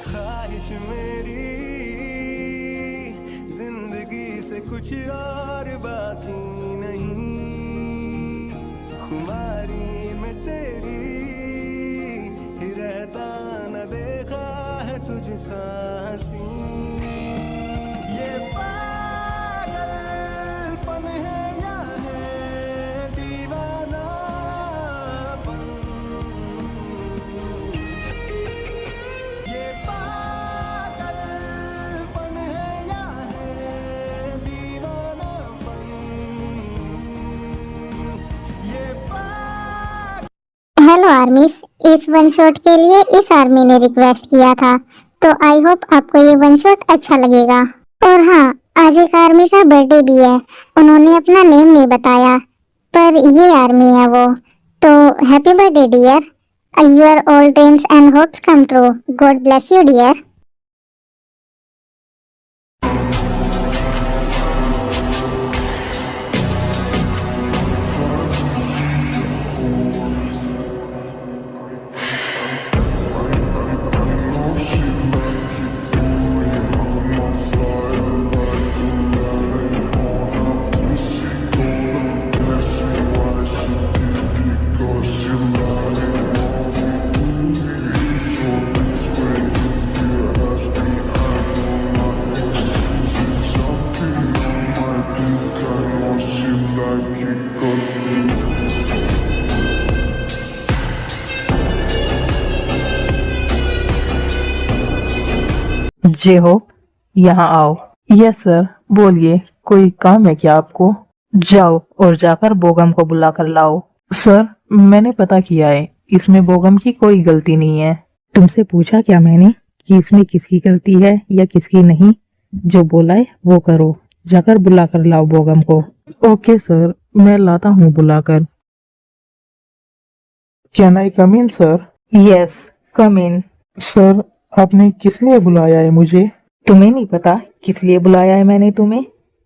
ख्वाहिश मेरी जिंदगी से कुछ और बाकी नहीं, खुमारी में तेरी ही रहता न देखा है तुझ सांसी। ये पागलपन है या है दीवानापन, ये पागलपन है या है दीवानापन, ये हेलो आर्मीज, इस वन शॉट के लिए इस आर्मी ने रिक्वेस्ट किया था, तो आई होप आपको ये वन शॉट अच्छा लगेगा। और हाँ, आज एक आर्मी का बर्थडे भी है। उन्होंने अपना नेम नहीं बताया, पर ये आर्मी है वो। तो happy birthday dear, your all dreams and hopes come true. God bless you dear. जे हो, यहाँ आओ। यस सर, बोलिए, कोई काम है क्या आपको? जाओ और जाकर बोगम को बुला कर लाओ। सर, मैंने पता किया है, इसमें बोगम की कोई गलती नहीं है। तुमसे पूछा क्या मैंने कि इसमें किसकी गलती है या किसकी नहीं? जो बोला है वो करो, जाकर बुला कर लाओ बोगम को। ओके सर, मैं लाता हूँ बुलाकर। Can I come in sir? Yes, come in. Sir, आपने किस लिए बुलाया है मुझे? तुम्हें नहीं पता किस लिए बुलाया है मैंने तुम्हें?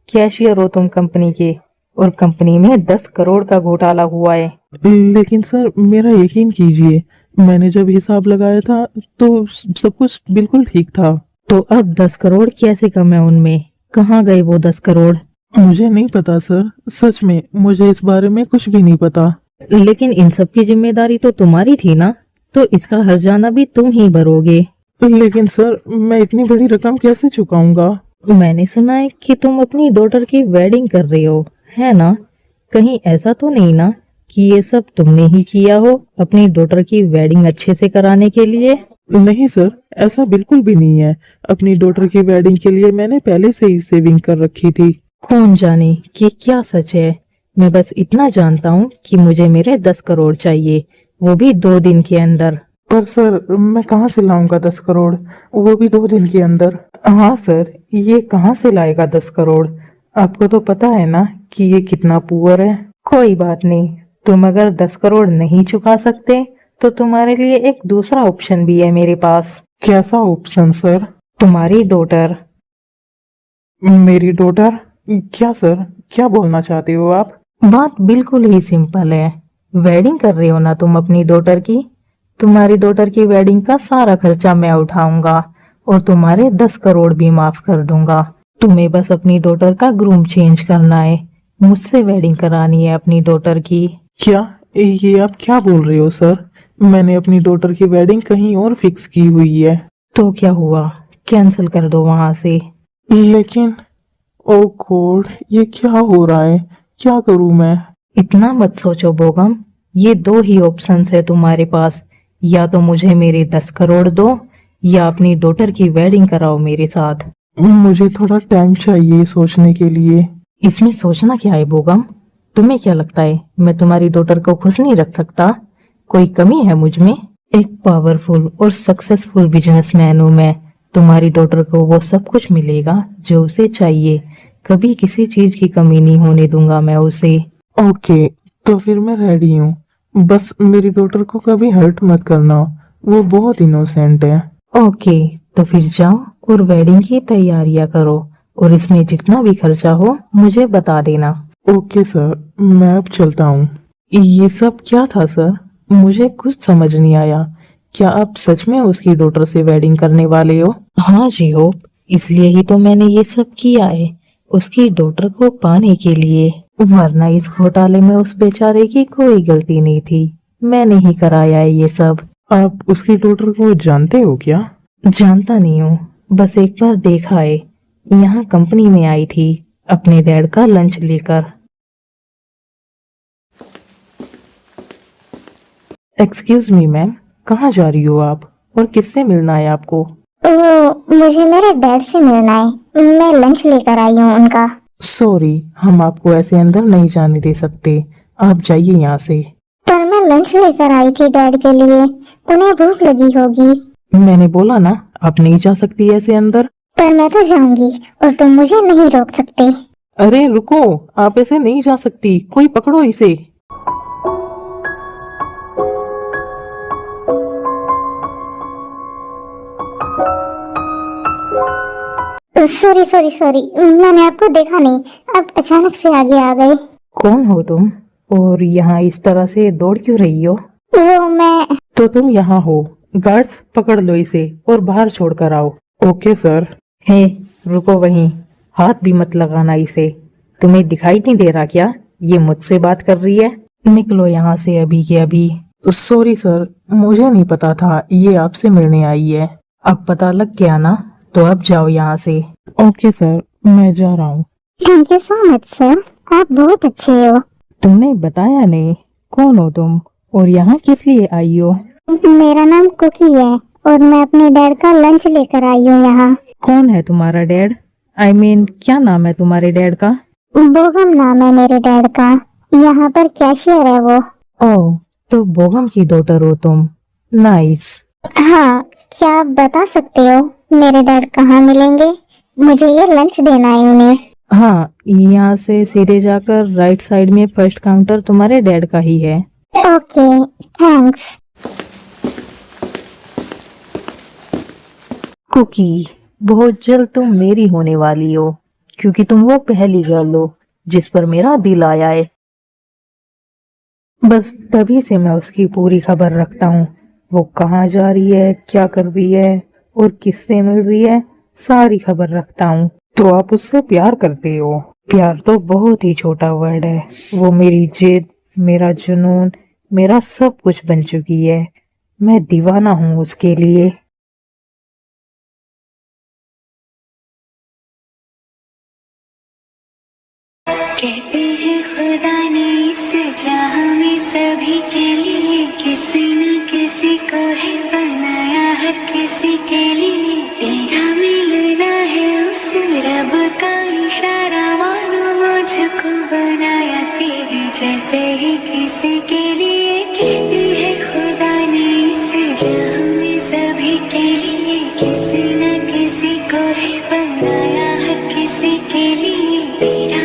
कैशियर हो तुम कंपनी के, और कंपनी में 10 करोड़ का घोटाला हुआ है। लेकिन सर, मेरा यकीन कीजिए, मैंने जब हिसाब लगाया था तो सब कुछ बिल्कुल ठीक था। तो अब 10 करोड़ कैसे कम है उनमें? कहाँ गए वो 10 करोड़? मुझे नहीं पता सर, सच में मुझे इस बारे में कुछ भी नहीं पता। लेकिन इन सब की जिम्मेदारी तो तुम्हारी थी ना, तो इसका हर्जाना भी तुम ही भरोगे। लेकिन सर, मैं इतनी बड़ी रकम कैसे चुकाऊंगा? मैंने सुना है कि तुम अपनी डॉटर की वेडिंग कर रहे हो, है ना? कहीं ऐसा तो नहीं ना कि ये सब तुमने ही किया हो अपनी डॉटर की वेडिंग अच्छे से कराने के लिए? नहीं सर, ऐसा बिल्कुल भी नहीं है। अपनी डॉटर की वेडिंग के लिए मैंने पहले से ही सेविंग कर रखी थी। कौन जाने कि क्या सच है। मैं बस इतना जानता हूँ कि मुझे मेरे 10 करोड़ चाहिए, वो भी 2 दिन के अंदर। पर सर, मैं कहाँ से लाऊंगा 10 करोड़, वो भी 2 दिन के अंदर? हाँ सर, ये कहाँ से लाएगा 10 करोड़? आपको तो पता है ना कि ये कितना पुअर है। कोई बात नहीं, तुम अगर 10 करोड़ नहीं चुका सकते तो तुम्हारे लिए एक दूसरा ऑप्शन भी है मेरे पास। कैसा ऑप्शन सर? तुम्हारी डॉटर। मेरी डॉटर? क्या सर, क्या बोलना चाहते हो आप? बात बिल्कुल ही सिंपल है। वेडिंग कर रहे हो ना तुम अपनी डॉटर की? तुम्हारी डॉटर की वेडिंग का सारा खर्चा मैं उठाऊंगा और तुम्हारे 10 करोड़ भी माफ कर दूंगा। तुम्हें बस अपनी डॉटर का ग्रूम चेंज करना है, मुझसे वेडिंग करानी है अपनी डॉटर की। क्या ये आप क्या बोल रहे हो सर? मैंने अपनी डॉटर की वेडिंग कहीं और फिक्स की हुई है। तो क्या हुआ, कैंसिल कर दो वहां से। लेकिन ओ गॉड, ये क्या हो रहा है? क्या करूं मैं? इतना मत सोचो बोगम, ये 2 ही ऑप्शंस है तुम्हारे पास। या तो मुझे मेरे 10 करोड़ दो या अपनी डॉटर की वेडिंग कराओ मेरे साथ। मुझे थोड़ा टाइम चाहिए सोचने के लिए। इसमें सोचना क्या है बोगम? तुम्हें क्या लगता है मैं तुम्हारी डॉटर को खुश नहीं रख सकता? कोई कमी है मुझ में? एक पावरफुल और सक्सेसफुल बिजनेसमैन हूँ मैं। तुम्हारी डॉटर को वो सब कुछ मिलेगा जो उसे चाहिए, कभी किसी चीज की कमी नहीं होने दूंगा मैं उसे। ओके, तो फिर मैं रेडी हूँ। बस मेरी डॉटर को कभी हर्ट मत करना, वो बहुत इनोसेंट है। ओके, तो फिर जाओ और वेडिंग की तैयारियां करो, और इसमें जितना भी खर्चा हो मुझे बता देना। ओके सर, मैं अब चलता हूँ। ये सब क्या था सर? मुझे कुछ समझ नहीं आया। क्या आप सच में उसकी डॉटर से वेडिंग करने वाले हो? हाँ जी होप, इसलिए ही तो मैंने ये सब किया है, उसकी डॉटर को पाने के लिए। वरना इस घोटाले में उस बेचारे की कोई गलती नहीं थी, मैंने ही कराया है ये सब। आप उसकी डॉटर को जानते हो क्या? जानता नहीं हूँ, बस एक बार देखा है, यहाँ कंपनी में आई थी अपने डैड का लंच लेकर। एक्सक्यूज मी मैम, कहाँ जा रही हो आप और किससे मिलना है आपको? वो मुझे मेरे डैड से मिलना है, मैं लंच लेकर आई हूँ उनका। सॉरी, हम आपको ऐसे अंदर नहीं जाने दे सकते, आप जाइए यहाँ से। पर मैं लंच लेकर आई थी डैड के लिए, उन्हें भूख लगी होगी। मैंने बोला ना, आप नहीं जा सकती ऐसे अंदर। पर मैं तो जाऊंगी और तुम मुझे नहीं रोक सकते। अरे रुको, आप ऐसे नहीं जा सकती, कोई पकड़ो इसे। सॉरी सॉरी सॉरी, मैंने आपको देखा नहीं, आप अचानक से आगे आ गए। कौन हो तुम और यहाँ इस तरह से दौड़ क्यों रही हो? वो मैं तो तुम यहाँ हो, गार्ड्स पकड़ लो इसे और बाहर छोड़कर आओ। Okay sir. हे, रुको वहीं, हाथ भी मत लगाना इसे। तुम्हें दिखाई नहीं दे रहा क्या, ये मुझसे बात कर रही है? निकलो यहाँ से अभी के अभी। सॉरी सर, मुझे नहीं पता था ये आपसे मिलने आई है। अब पता लग गया ना, तो अब जाओ यहाँ से। ओके सर, मैं जा रहा हूँ। Thank you so much sir, आप बहुत अच्छे हो। तुमने बताया नहीं, कौन हो तुम और यहाँ किस लिए आई हो? मेरा नाम कुकी है और मैं अपने डैड का लंच लेकर आई हूँ यहाँ। कौन है तुम्हारा डैड? आई मीन क्या नाम है तुम्हारे डैड का? बोगम नाम है मेरे डैड का, यहाँ पर कैशियर है वो। ओह, तो बोगम की डॉटर हो तुम। नाइस। हाँ, क्या आप बता सकते हो मेरे डैड कहाँ मिलेंगे? मुझे ये लंच देना है उन्हें। हाँ, यहाँ से सीधे जाकर राइट साइड में फर्स्ट काउंटर तुम्हारे डैड का ही है। Okay, thanks. कुकी, बहुत जल्द तुम मेरी होने वाली हो, क्योंकि तुम वो पहली गर्ल हो जिस पर मेरा दिल आया है। बस तभी से मैं उसकी पूरी खबर रखता हूँ, वो कहाँ जा रही है, क्या कर रही है और किससे मिल रही है, सारी खबर रखता हूँ। तो आप उससे प्यार करते हो? प्यार तो बहुत ही छोटा वर्ड है, वो मेरी जिद, मेरा जुनून, मेरा सब कुछ बन चुकी है। मैं दीवाना हूँ उसके लिए। कहते हैं खुदा ने इस जहां में सभी के लिए किसी न किसी को है बनाया, हर किसी के लिए तेरा मिलना है उस रब का इशारा, मानो मुझको बनाया तेरे जैसे ही किसी के लिए। कहते हैं खुदा ने इस जहां में सभी के लिए किसी न किसी को है बनाया, हर किसी के लिए तेरा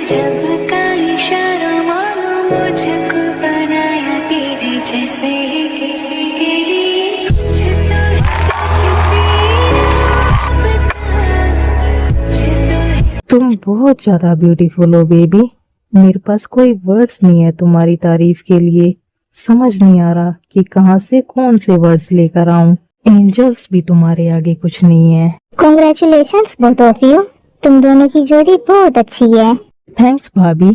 रब का इशारा, मानो मुझको बनाया तेरे जैसे ही किसी के लिए। कुछ तो है तुझसे कुछ तो है। तुम बहुत ज्यादा ब्यूटीफुल हो बेबी, मेरे पास कोई वर्ड्स नहीं है तुम्हारी तारीफ के लिए। समझ नहीं आ रहा कि कहाँ से कौन से वर्ड्स लेकर आऊं। एंजल्स भी तुम्हारे आगे कुछ नहीं है। कॉन्ग्रेचुलेशंस बोथ ऑफ यू, तुम दोनों की जोड़ी बहुत अच्छी है। थैंक्स भाभी।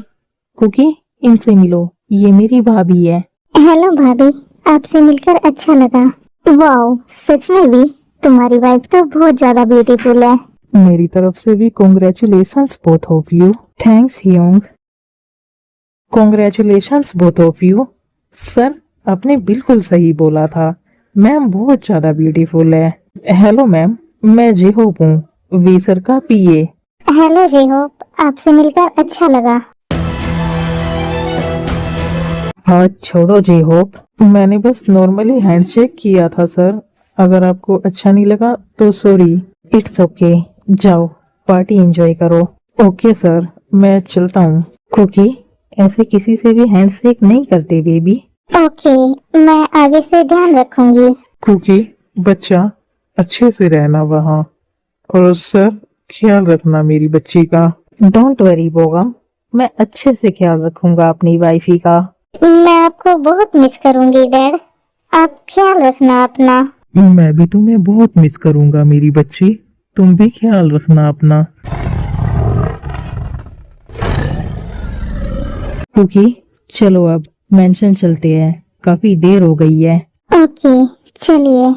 कुकी, इनसे मिलो, ये मेरी भाभी है। हेलो भाभी, आपसे मिलकर अच्छा लगा। वाओ, सच में भी तुम्हारी वाइफ तो बहुत ज्यादा ब्यूटीफुल है। मेरी तरफ से भी congratulations both of you. Thanks हियोंग। Congratulations both of you. Sir, आपने बिल्कुल सही बोला था, मैम बहुत ज्यादा ब्यूटीफुल है। हेलो मैम, मैं जेहोप हूँ, वी सर का पीए। हेलो जेहोप, आपसे मिलकर अच्छा लगा। हाथ छोड़ो जेहोप, मैंने बस नॉर्मली हैंडशेक किया था सर, अगर आपको अच्छा नहीं लगा तो सॉरी। इट्स ओके, जाओ पार्टी एंजॉय करो। ओके सर, मैं चलता हूँ। कुकी, ऐसे किसी से भी हैंडशेक नहीं करते बेबी। ओके, मैं आगे से ध्यान रखूंगी। कुकी, बच्चा अच्छे से रहना वहाँ, और सर ख्याल रखना मेरी बच्ची का। डोंट वरी बोगम, मैं अच्छे से ख्याल रखूंगा अपनी वाइफी का। मैं आपको बहुत मिस करूंगी डैड। आप ख्याल रखना अपना। मैं भी तुम्हें बहुत मिस करूंगा मेरी बच्ची, तुम भी ख्याल रखना अपना। कुकी चलो अब मेंशन चलते हैं, काफी देर हो गई है। ओके चलिए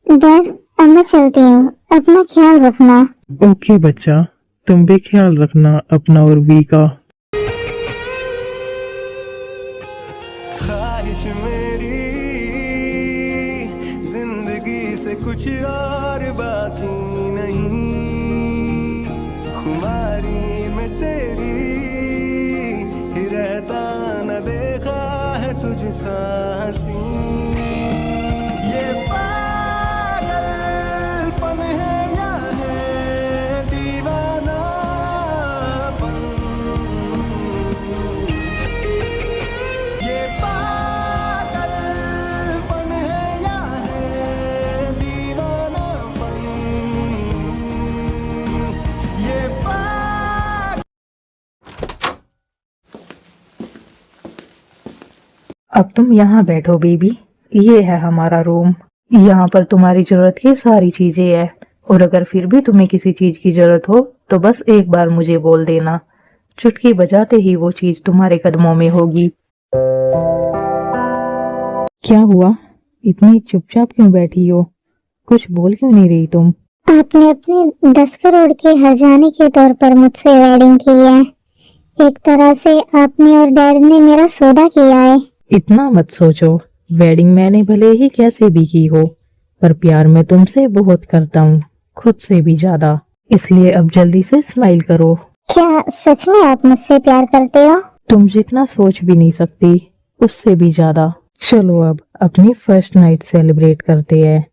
डैड, अब मैं चलती हूँ, अपना ख्याल रखना। ओके बच्चा, तुम भी ख्याल रखना अपना और वी का। ख्वाहिश मेरी जिंदगी से कुछ और बाकी नहीं, खुमारी में तेरी ही रहता, न देखा है तुझसा हंसी। ये पागलपन है या है दीवानापन, ये पागलपन है या है दीवानापन, ये अब तुम यहाँ बैठो बेबी, ये है हमारा रूम। यहाँ पर तुम्हारी जरूरत की सारी चीजें हैं, और अगर फिर भी तुम्हें किसी चीज की जरूरत हो तो बस एक बार मुझे बोल देना, चुटकी बजाते ही वो चीज तुम्हारे कदमों में होगी। क्या हुआ, इतनी चुपचाप क्यों बैठी हो, कुछ बोल क्यों नहीं रही तुम? आपने अपने 10 करोड़ के हर्जाने के तौर पर मुझसे वेडिंग की है। एक तरह से आपने और डैड ने मेरा सौदा किया है। इतना मत सोचो, वेडिंग मैंने भले ही कैसे भी की हो, पर प्यार मैं तुमसे बहुत करता हूँ, खुद से भी ज्यादा। इसलिए अब जल्दी से स्माइल करो। क्या सच में आप मुझसे प्यार करते हो? तुम जितना सोच भी नहीं सकती उससे भी ज्यादा। चलो अब अपनी फर्स्ट नाइट सेलिब्रेट करते हैं,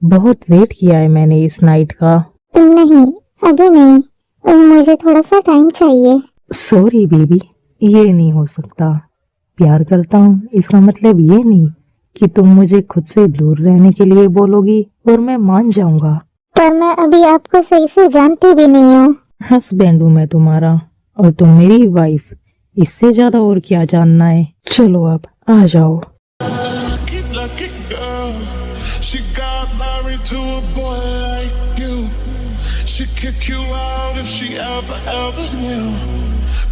बहुत वेट किया है मैंने इस नाइट का। नहीं अभी नहीं, मुझे थोड़ा सा टाइम चाहिए। सॉरी बेबी, ये नहीं हो सकता। प्यार करता हूँ इसका मतलब ये नहीं कि तुम मुझे खुद से दूर रहने के लिए बोलोगी और मैं मान जाऊंगा। पर मैं अभी आपको सही से जानती भी नहीं हूँ। हस्बैंड हूँ मैं तुम्हारा और तुम मेरी वाइफ, इससे ज्यादा और क्या जानना है। चलो अब आ जाओ। lucky girl. She got married to a boy like you. She'd kick you out if she ever knew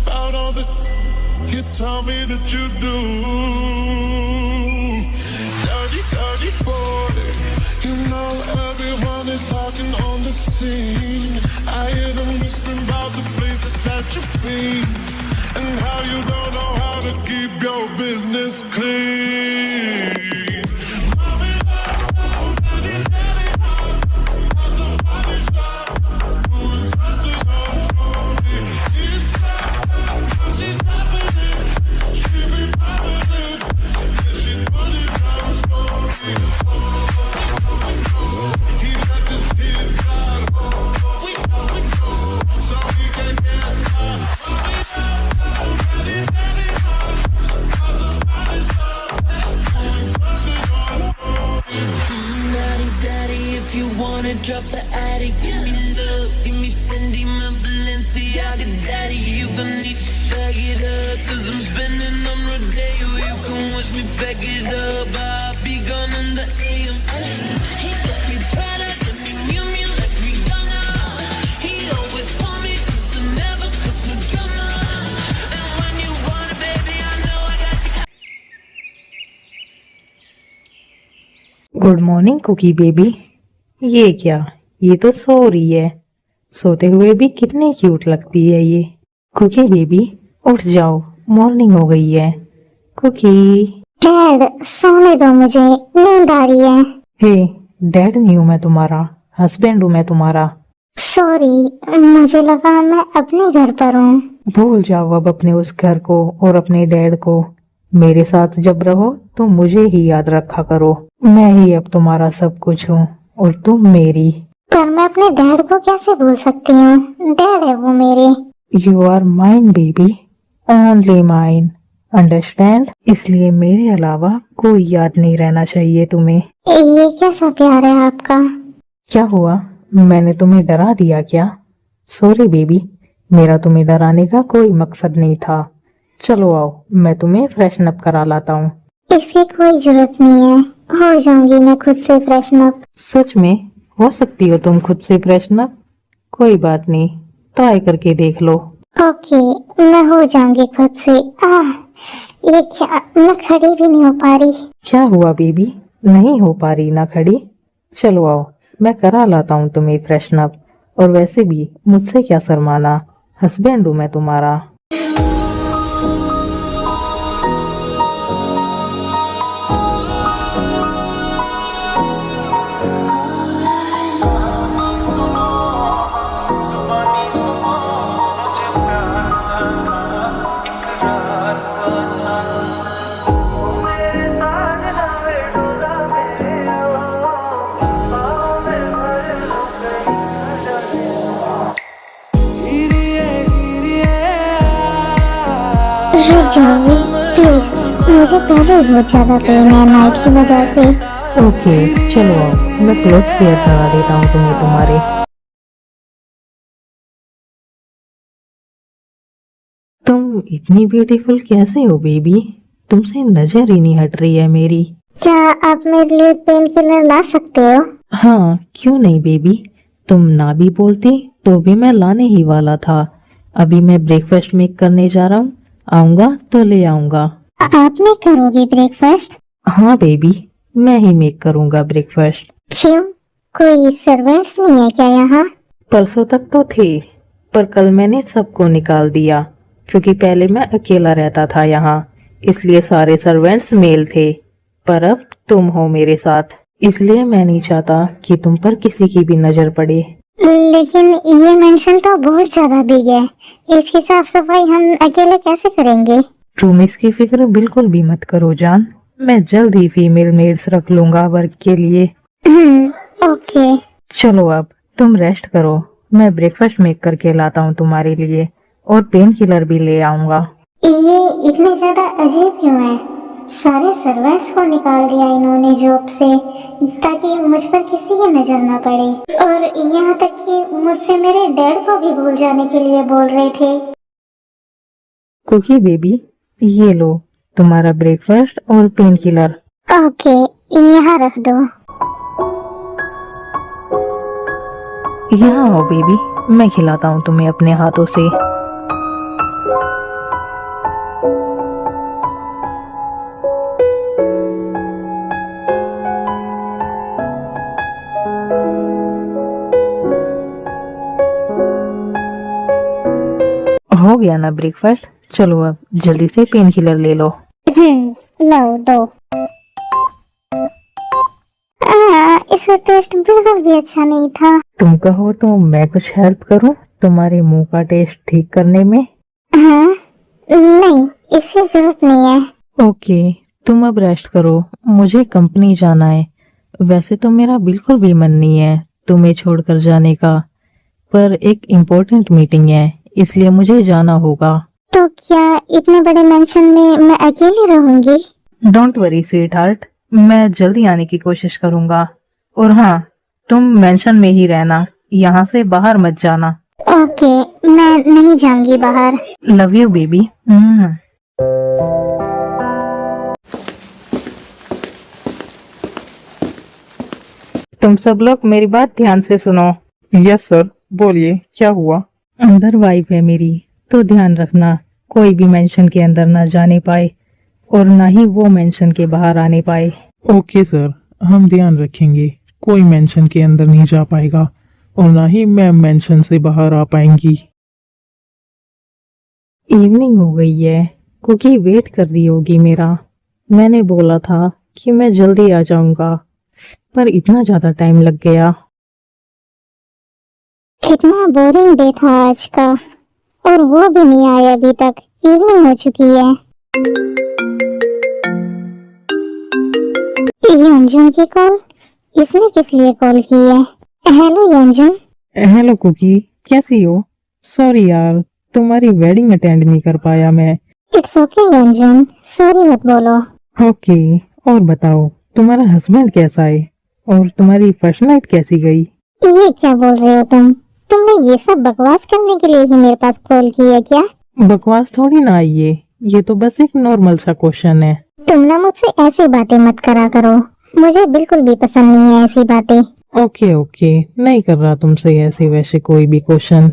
about all the you tell me that you do. Dirty, dirty boy. You know everyone is talking on the scene. I hear them whispering about the places that you've been and how you don't know how to keep your business clean. Drop the attic, give me love, give me Fendi, my Balenciaga daddy. You gon' need to bag it up, cause I'm spending on Rodeo. You can watch me back it up, I'll be gone in the AM. He got me Prada, got me Miu Miu like Rihanna. He always want me cause I never cause no drama. And when you want it, baby, I know I got you. Good morning cookie baby. ये क्या, ये तो सो रही है, सोते हुए भी कितनी क्यूट लगती है ये। कुकी बेबी उठ जाओ, मॉर्निंग हो गई है। कुकी। डैड सोने दो मुझे, नींद आ रही है। हे, डैड नहीं हूँ मैं तुम्हारा, हस्बैंड हूँ मैं तुम्हारा। सॉरी, मुझे लगा मैं अपने घर पर हूँ। भूल जाओ अब अपने उस घर को और अपने डैड को। मेरे साथ जब रहो तो मुझे ही याद रखा करो। मैं ही अब तुम्हारा सब कुछ हूँ और तुम मेरी। पर मैं अपने डैड को कैसे भूल सकती हूँ, डैड है वो मेरे। You are mine baby, only mine, understand? इसलिए मेरे अलावा कोई याद नहीं रहना चाहिए तुम्हें। ये कैसा प्यार है आपका? क्या हुआ, मैंने तुम्हें डरा दिया क्या? सॉरी बेबी, मेरा तुम्हें डराने का कोई मकसद नहीं था। चलो आओ, मैं तुम्हें फ्रेशन अप करा लाता हूँ। इसकी कोई जरूरत नहीं है, हो जाऊंगी मैं खुद से फ्रेशन अप। सच में हो सकती हो तुम खुद से फ्रेशन अप? कोई बात नहीं, ट्राई करके देख लो। ओके, मैं हो जाऊंगी खुद से। ये क्या, मैं खड़ी भी नहीं हो पा रही। क्या हुआ बेबी, नहीं हो पा रही ना खड़ी? चलो आओ, मैं करा लाता हूँ तुम्हें फ्रेशन अप। और वैसे भी मुझसे क्या शर्माना, हस्बैंड हूँ मैं तुम्हारा। रुक जाओगे प्लीज, मुझे पहले ही बहुत ज्यादा पेन है नाइट की वजह से। ओके चलो आओ, मैं क्लोज फेयर करा देता हूँ तुम्हें तुम्हारे। तुम इतनी ब्यूटीफुल कैसे हो बेबी, तुमसे नजर ही नहीं हट रही है मेरी। क्या आप मेरे लिए पेन किलर ला सकते हो? हाँ क्यों नहीं बेबी, तुम ना भी बोलती तो भी मैं लाने ही वाला था। अभी मैं ब्रेकफास्ट मेक करने जा रहा हूँ, आऊंगा तो ले आऊंगा। आप नहीं करोगे ब्रेकफास्ट? हाँ बेबी, मैं ही मेक करूंगा ब्रेकफास्ट। क्यों, कोई सर्वेंट्स नहीं है क्या यहाँ? परसों तक तो थे, पर कल मैंने सबको निकाल दिया क्योंकि पहले मैं अकेला रहता था यहाँ, इसलिए सारे सर्वेंट्स मेल थे। पर अब तुम हो मेरे साथ, इसलिए मैं नहीं चाहता कि तुम पर किसी की भी नजर पड़े। लेकिन ये मेंशन तो बहुत ज्यादा बिग है, इसकी साफ सफाई हम अकेले कैसे करेंगे? तुम इसकी फिक्र बिल्कुल भी मत करो जान, मैं जल्द ही फीमेल मेड्स रख लूंगा वर्क के लिए। ओके। चलो अब तुम रेस्ट करो, मैं ब्रेकफास्ट मेक करके लाता हूँ तुम्हारे लिए, और पेन किलर भी ले आऊंगा। ये इतने ज्यादा अजीब क्यों है? सारे सर्वेंट्स को निकाल दिया इन्होंने जॉब से ताकि मुझ पर किसी की नजर न पड़े, और यहाँ तक कि मुझसे मेरे डैड को भी भूल जाने के लिए बोल रहे थे। कुकी बेबी, ये लो तुम्हारा ब्रेकफास्ट और पेन किलर। ओके, यहाँ रख दो। यहाँ आओ बेबी, मैं खिलाता हूँ तुम्हें अपने हाथों से। हो गया ना ब्रेकफास्ट, चलो अब जल्दी से पेन किलर ले लो। लो दो। इसका टेस्ट बिल्कुल भी अच्छा नहीं था। तुम कहो तो मैं कुछ हेल्प करूं तुम्हारे मुंह का टेस्ट ठीक करने में? हाँ, नहीं इसकी जरूरत नहीं है। ओके, तुम अब रेस्ट करो, मुझे कंपनी जाना है। वैसे तो मेरा बिल्कुल भी मन नहीं है तुम्हें छोड़कर जाने का, पर एक इम्पोर्टेंट मीटिंग है इसलिए मुझे जाना होगा। तो क्या इतने बड़े मेंशन में मैं अकेली रहूंगी? डोंट वरी स्वीट हार्ट, मैं जल्दी आने की कोशिश करूंगा। और हाँ, तुम मेंशन में ही रहना, यहाँ से बाहर मत जाना। ओके, मैं नहीं जाऊंगी बाहर। Love you baby. तुम सब लोग मेरी बात ध्यान से सुनो। यस सर, बोलिए क्या हुआ? अंदर वाइफ है मेरी, तो ध्यान रखना कोई भी मेंशन के अंदर ना जाने पाए और ना ही वो मेंशन के बाहर आने पाए। ओके सर, हम ध्यान रखेंगे, कोई मेंशन के अंदर नहीं जा पाएगा और ना ही मैं मेंशन से बाहर आ पाएंगी। इवनिंग हो गई है, कुकी वेट कर रही होगी मेरा। मैंने बोला था कि मैं जल्दी आ जाऊंगा, पर इतना ज्यादा टाइम लग गया। कितना बोरिंग डे था आज का, और वो भी नहीं आया अभी तक। इवनिंग हो चुकी है। योंजन की कॉल, इसने किस लिए कॉल की है? हेलो योंजन। हेलो कुकी, कैसी हो? सॉरी यार, तुम्हारी वेडिंग अटेंड नहीं कर पाया मैं। इट्स ओके योंजन, सॉरी मत बोलो। ओके, और बताओ तुम्हारा हस्बैंड कैसा है और तुम्हारी फर्स्ट नाइट कैसी गई? ये क्या बोल रहे हो तुमने ये सब बकवास करने के लिए ही मेरे पास कॉल की है क्या? बकवास थोड़ी ना ये तो बस एक नॉर्मल सा क्वेश्चन है। तुम ना मुझसे ऐसी बातें मत करा करो, मुझे बिल्कुल भी पसंद नहीं है ऐसी बातें। ओके ओके, नहीं कर रहा तुमसे ऐसे वैसे कोई भी क्वेश्चन।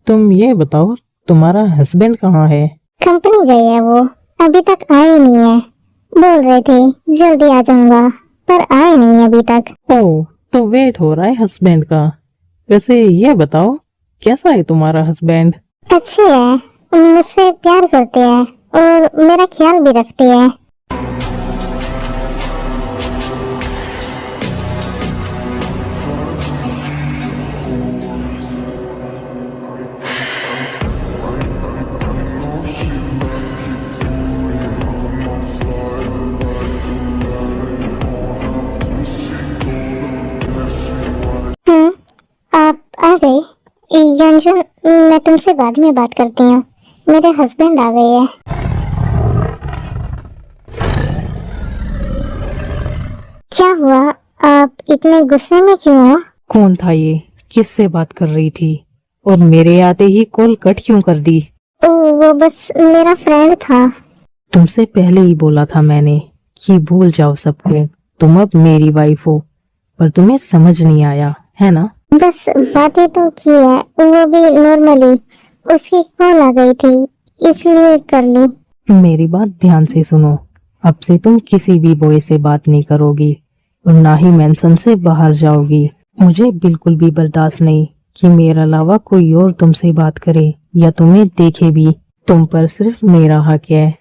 तुम ये बताओ, तुम्हारा हस्बैंड कहाँ है? कंपनी गई है वो, अभी तक आए नहीं है। बोल रहे थे जल्दी आ जाऊंगा, पर आए नहीं अभी तक। ओह, तो वेट हो रहा है हस्बैंड का। वैसे ये बताओ, कैसा है तुम्हारा हस्बैंड? अच्छे है, मुझसे प्यार करते हैं और मेरा ख्याल भी रखते हैं। आप आ गए? यंजन, मैं तुमसे बाद में बात करती हूँ, मेरे हस्बैंड आ गए हैं। क्या हुआ, आप इतने गुस्से में क्यों हो? कौन था ये? किससे बात कर रही थी? और मेरे आते ही कॉल कट क्यों कर दी? वो बस मेरा फ्रेंड था। तुमसे पहले ही बोला था मैंने कि भूल जाओ सबको, तुम अब मेरी वाइफ हो, पर तुम्हें समझ नहीं आया है ना? बस बातें तो की है, वो भी नॉर्मली। उसकी कॉल आ गई थी इसलिए कर ली। मेरी बात ध्यान से सुनो, अब से तुम किसी भी बॉय से बात नहीं करोगी और ना ही मेंशन से बाहर जाओगी। मुझे बिल्कुल भी बर्दाश्त नहीं कि मेरे अलावा कोई और तुमसे बात करे या तुम्हें देखे भी। तुम पर सिर्फ मेरा हक है,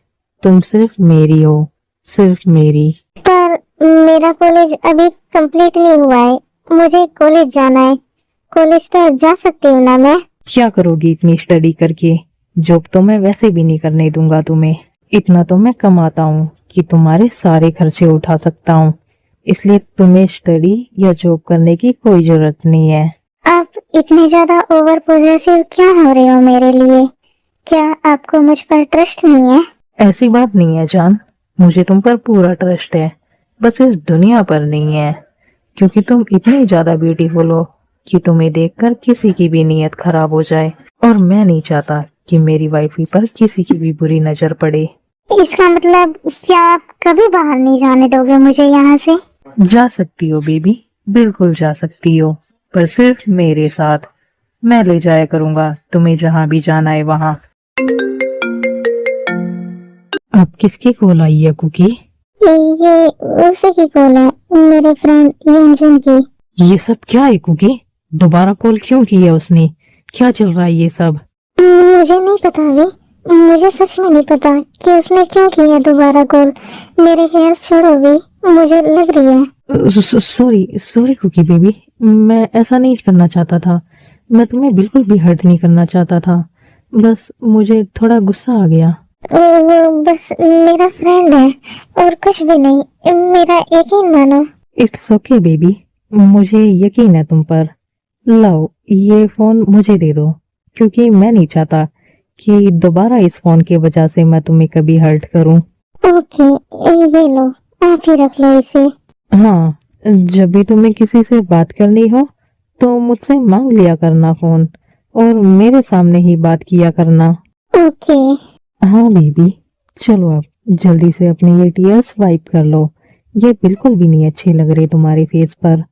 तुम सिर्फ मेरी हो, सिर्फ मेरी। पर मेरा कॉलेज अभी कंप्लीट नहीं हुआ है, मुझे कॉलेज जाना है। कॉलेज तो जा सकती हूँ ना मैं? क्या करोगी इतनी स्टडी करके? जॉब तो मैं वैसे भी नहीं करने दूंगा तुम्हें। इतना तो मैं कमाता हूँ कि तुम्हारे सारे खर्चे उठा सकता हूँ, इसलिए तुम्हें स्टडी या जॉब करने की कोई जरूरत नहीं है। आप इतने ज्यादा ओवर पॉजेसिव क्यों हो रहे हो मेरे लिए? क्या आपको मुझ पर ट्रस्ट नहीं है? ऐसी बात नहीं है जान, मुझे तुम पर पूरा ट्रस्ट है, बस इस दुनिया पर नहीं है, क्योंकि तुम इतनी ज्यादा ब्यूटीफुल हो कि तुम्हें देखकर किसी की भी नीयत खराब हो जाए, और मैं नहीं चाहता कि मेरी वाइफी पर किसी की भी बुरी नजर पड़े। इसका मतलब क्या आप कभी बाहर नहीं जाने दोगे मुझे यहाँ से? जा सकती हो बेबी, बिल्कुल जा सकती हो, पर सिर्फ मेरे साथ। मैं ले जाया करूंगा तुम्हें जहाँ भी जाना है वहाँ। अब किसकी कॉल आई है कुकी? ये उसी की कॉल है, मेरे फ्रेंड यंजन की। ये सब क्या है कुकी? दोबारा कॉल क्यों की है उसने? क्या चल रहा है ये सब? मुझे नहीं पता अभी, मुझे सच में नहीं पता कि उसने क्यों की है दोबारा कॉल। मेरे हेयर छोड़ो भी, मुझे लग रही है। सॉरी सॉरी कुकी बेबी, मैं ऐसा नहीं करना चाहता था। मैं तुम्हें बिल्कुल भी हर्ट नहीं करना चाहता था, बस मुझे थोड़ा गुस्सा आ गया। वो बस मेरा फ्रेंड है और कुछ भी नहीं, मेरा यकीन मानो। इट्स ओके बेबी, मुझे यकीन है तुम पर। लाओ ये फोन मुझे दे दो, क्योंकि मैं नहीं चाहता कि दोबारा इस फोन की वजह से मैं तुम्हें कभी हर्ट करूं। ओके, ये लो, आप ही रख लो इसे। हाँ, जब भी तुम्हें किसी से बात करनी हो तो मुझसे मांग लिया करना फोन, और मेरे सामने ही बात किया करना। ओके। हाँ बेबी, चलो अब जल्दी से अपने ये टीयर्स वाइप कर लो, ये बिल्कुल भी नहीं अच्छे लग रहे तुम्हारे फेस पर।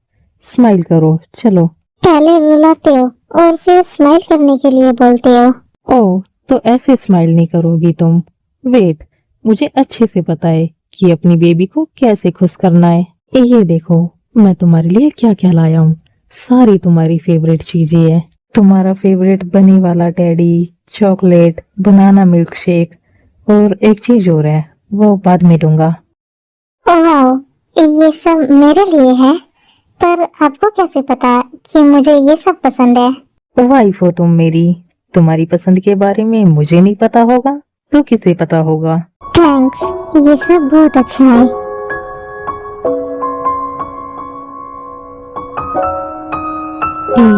स्माइल करो, चलो। पहले रुलाते हो और फिर स्माइल करने के लिए बोलते हो। ओह, तो ऐसे स्माइल नहीं करोगी तुम। वेट, मुझे अच्छे से पता है कि अपनी बेबी को कैसे खुश करना है। ये देखो मैं तुम्हारे लिए क्या क्या लाया हूँ, सारी तुम्हारी फेवरेट चीजें हैं। तुम्हारा फेवरेट बनी वाला teddy, chocolate, banana milk shake, और एक चीज और है, वो बाद में दूंगा। वाओ, ये सब मेरे लिए है, पर आपको कैसे पता कि मुझे ये सब पसंद है? वाइफ हो तुम मेरी, तुम्हारी पसंद के बारे में मुझे नहीं पता होगा तो किसे पता होगा। थैंक्स, ये सब बहुत अच्छा है।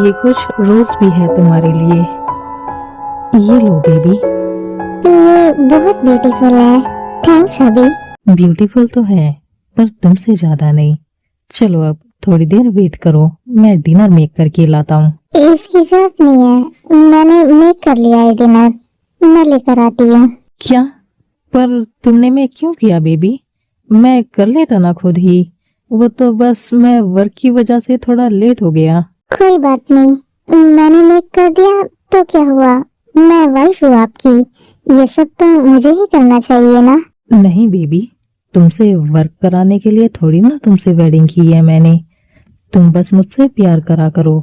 ये कुछ रोज भी है तुम्हारे लिए, ये लो बेबी। ये बहुत ब्यूटीफुल है, थैंक्स अभी। ब्यूटीफुल तो है, पर तुमसे ज्यादा नहीं। चलो अब थोड़ी देर वेट करो, मैं डिनर मेक करके लाता हूँ। इसकी जरूरत नहीं है, मैंने मेक कर लिया है डिनर, मैं लेकर आती हूँ। क्या? पर तुमने मैं क्यों किया बेबी? मैं कर लेता ना खुद ही, वो तो बस मैं वर्क की वजह से थोड़ा लेट हो गया। कोई बात नहीं, मैंने मेक कर दिया तो क्या हुआ, मैं वाइफ हूँ आपकी, ये सब तो मुझे ही करना चाहिए ना। नहीं बेबी, तुमसे वर्क कराने के लिए थोड़ी ना तुमसे वेडिंग की है मैंने। तुम बस मुझसे प्यार करा करो,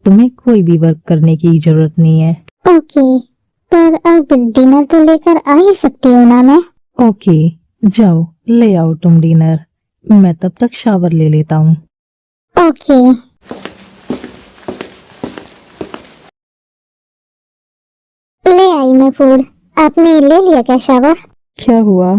तुम्हें कोई भी वर्क करने की जरूरत नहीं है। ओके, पर अब डिनर तो लेकर आ ही सकती हूँ ना मैं। ओके, जाओ ले आओ तुम डिनर, मैं तब तक शावर ले लेता हूँ। ओके। ले आई मैं फूड, आपने ले लिया क्या शावर? क्या हुआ,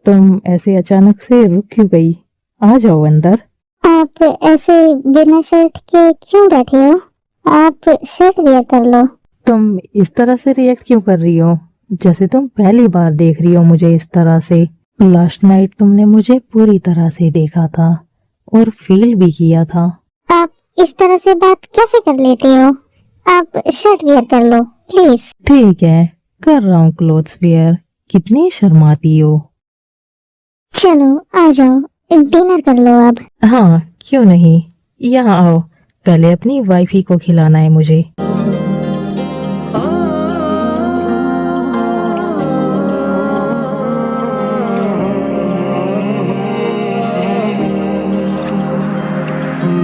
तुम ऐसे अचानक से रुक क्यों गई? आ जाओ अंदर। आप ऐसे बिना शर्ट के क्यों बैठे हो? आप शर्ट वेयर कर लो। तुम इस तरह से रिएक्ट क्यों कर रही हो, जैसे तुम पहली बार देख रही हो मुझे इस तरह से? लास्ट नाइट तुमने मुझे पूरी तरह से देखा था और फील भी किया था। आप इस तरह से बात कैसे कर लेते हो? आप शर्ट वेयर कर लो प्लीज। ठीक है, कर रहा हूँ क्लोथ्स वेयर, कितनी शर्माती हो। चलो आ जाओ, डिनर कर लो अब। हाँ क्यों नहीं, यहाँ आओ, पहले अपनी वाइफी को खिलाना है मुझे।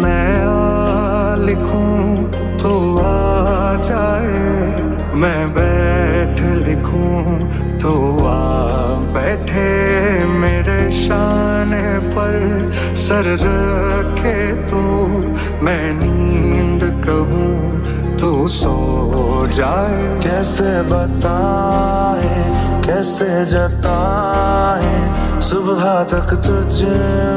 मैं आ लिखूं तो आ जाए, मैं बैठ लिखूं तो आ बैठे, मेरे शाने पर सर रखे तो मैं नींद कहूं तो सो जाए। कैसे बताए कैसे जताए, सुबह तक तुझ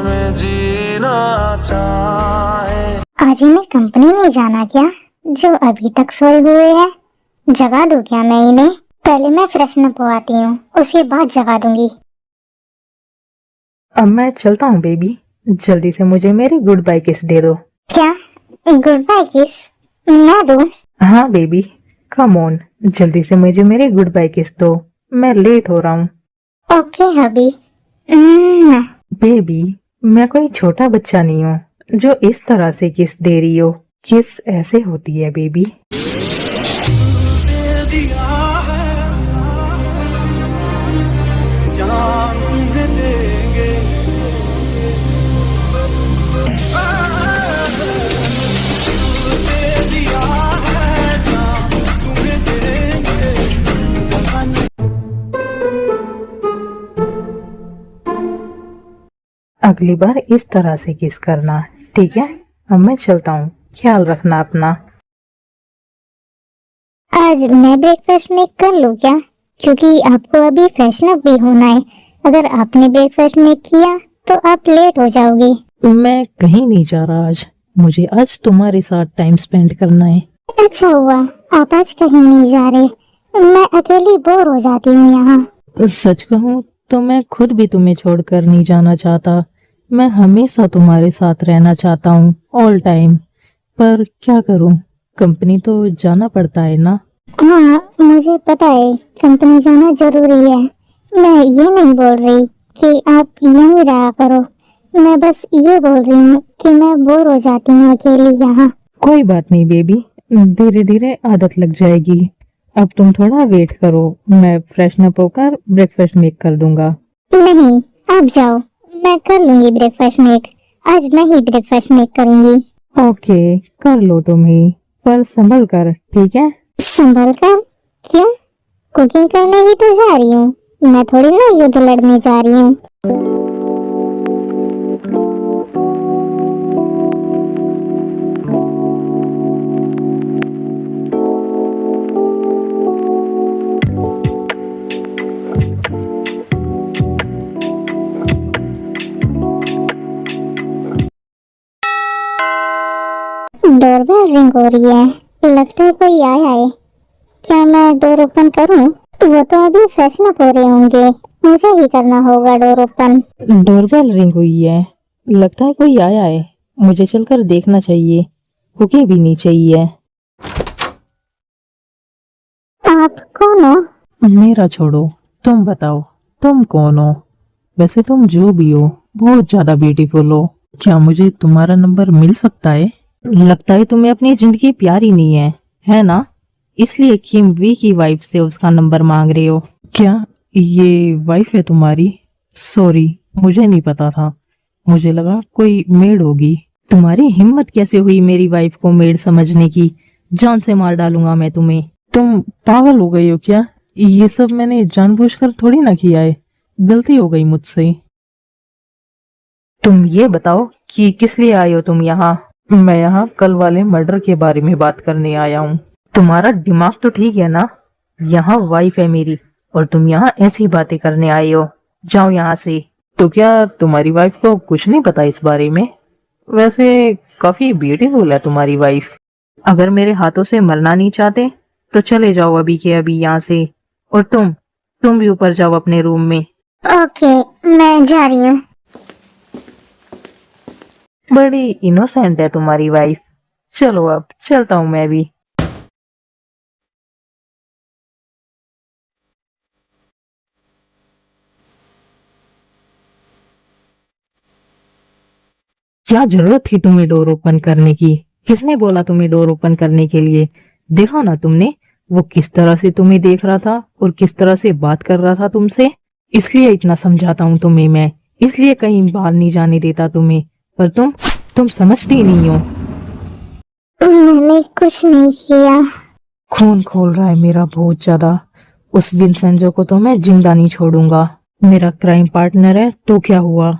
में जीना चाहे। आज इन्हें कंपनी में जाना क्या, जो अभी तक सोए हुए हैं? जगा दूं क्या मैं इन्हें? पहले मैं फ्रेशन अप आती हूँ, उसके बाद जगा दूंगी। अब मैं चलता हूँ बेबी, जल्दी से मुझे मेरी गुड बाय किस दे दो। क्या गुड बाय किस मैं दूं? हाँ बेबी, कम ऑन, जल्दी से मुझे मेरी गुड बाय किस दो, मैं लेट हो रहा हूँ। ओके हबी। बेबी, मैं कोई छोटा बच्चा नहीं हूँ जो इस तरह से किस दे रही हो। किस ऐसे होती है बेबी। अगली बार इस तरह से किस करना, ठीक है? अब मैं चलता हूँ, ख्याल रखना अपना। आज मैं ब्रेकफास्ट मेक कर लूं क्या, क्योंकि आपको अभी फ्रेशन अप भी होना है। अगर आपने ब्रेकफास्ट मेक किया तो आप लेट हो जाओगे। मैं कहीं नहीं जा रहा आज, मुझे आज तुम्हारे साथ टाइम स्पेंड करना है। अच्छा हुआ आप आज कहीं नहीं जा रहे, मैं अकेली बोर हो जाती हूँ यहाँ। सच कहूँ तो मैं खुद भी तुम्हें छोड़कर नहीं जाना चाहता, मैं हमेशा तुम्हारे साथ रहना चाहता हूँ ऑल टाइम, पर क्या करूँ, कंपनी तो जाना पड़ता है ना। हाँ मुझे पता है कंपनी जाना जरूरी है, मैं ये नहीं बोल रही कि आप यहीं रहा करो, मैं बस ये बोल रही हूँ कि मैं बोर हो जाती हूँ अकेली यहाँ। कोई बात नहीं बेबी, धीरे धीरे आदत लग जाएगी। अब तुम थोड़ा वेट करो, मैं फ्रेशन अप होकर ब्रेकफास्ट मेक कर दूंगा। नहीं आप जाओ, मैं कर लूंगी ब्रेकफास्ट मेक, आज मैं ही ब्रेकफास्ट मेक करूंगी। ओके कर लो तुम ही, पर संभल कर, ठीक है? संभल कर? क्यों? कुकिंग करने ही तो जा रही हूँ, मैं थोड़ी ना युद्ध लड़ने जा रही हूँ। डोरबेल रिंग हो रही है, लगता है कोई आया है। क्या मैं डोर ओपन करूं? वो तो अभी फ्रेशन अप हो रहे होंगे, मुझे ही करना होगा डोर ओपन। डोरबेल रिंग हुई है, लगता है कोई आया है, मुझे चलकर देखना चाहिए, कुकी भी नहीं चाहिए। आप कौन हो? मेरा छोड़ो, तुम बताओ तुम कौन हो? वैसे तुम जो भी हो बहुत ज्यादा ब्यूटीफुल हो। क्या मुझे तुम्हारा नंबर मिल सकता है? लगता है तुम्हें अपनी जिंदगी प्यारी नहीं है ना? इसलिए किम वी की वाइफ से उसका नंबर मांग रहे हो। क्या ये वाइफ है तुम्हारी? सॉरी, मुझे नहीं पता था, मुझे लगा कोई मेड होगी। तुम्हारी हिम्मत कैसे हुई मेरी वाइफ को मेड समझने की? जान से मार डालूंगा मैं तुम्हें। तुम पागल हो गई हो क्या? ये सब मैंने जानबूझकर थोड़ी ना किया है, गलती हो गई मुझसे। तुम ये बताओ कि किस लिए आए हो तुम यहाँ? मैं यहाँ कल वाले मर्डर के बारे में बात करने आया हूँ। तुम्हारा दिमाग तो ठीक है ना? यहाँ वाइफ है मेरी और तुम यहाँ ऐसी बातें करने आए हो। जाओ यहाँ से। तो क्या तुम्हारी वाइफ को कुछ नहीं पता इस बारे में? वैसे काफी ब्यूटीफुल है तुम्हारी वाइफ। अगर मेरे हाथों से मरना नहीं चाहते तो चले जाओ अभी के अभी यहाँ से। और तुम भी ऊपर जाओ अपने रूम में। ओके, मैं जा रही हूँ। बड़ी इनोसेंट है तुम्हारी वाइफ। चलो अब चलता हूँ मैं भी। क्या जरूरत थी तुम्हें डोर ओपन करने की? किसने बोला तुम्हें डोर ओपन करने के लिए? देखा ना तुमने वो किस तरह से तुम्हें देख रहा था और किस तरह से बात कर रहा था तुमसे। इसलिए इतना समझाता हूँ तुम्हें मैं, इसलिए कहीं बाहर नहीं जाने देता तुम्हें। पर तुम समझती नहीं हो। मैंने कुछ नहीं किया। खून खोल रहा है मेरा बहुत ज्यादा। उस विंसेंजो को तो मैं जिंदा नहीं छोड़ूंगा। मेरा क्राइम पार्टनर है तो क्या हुआ?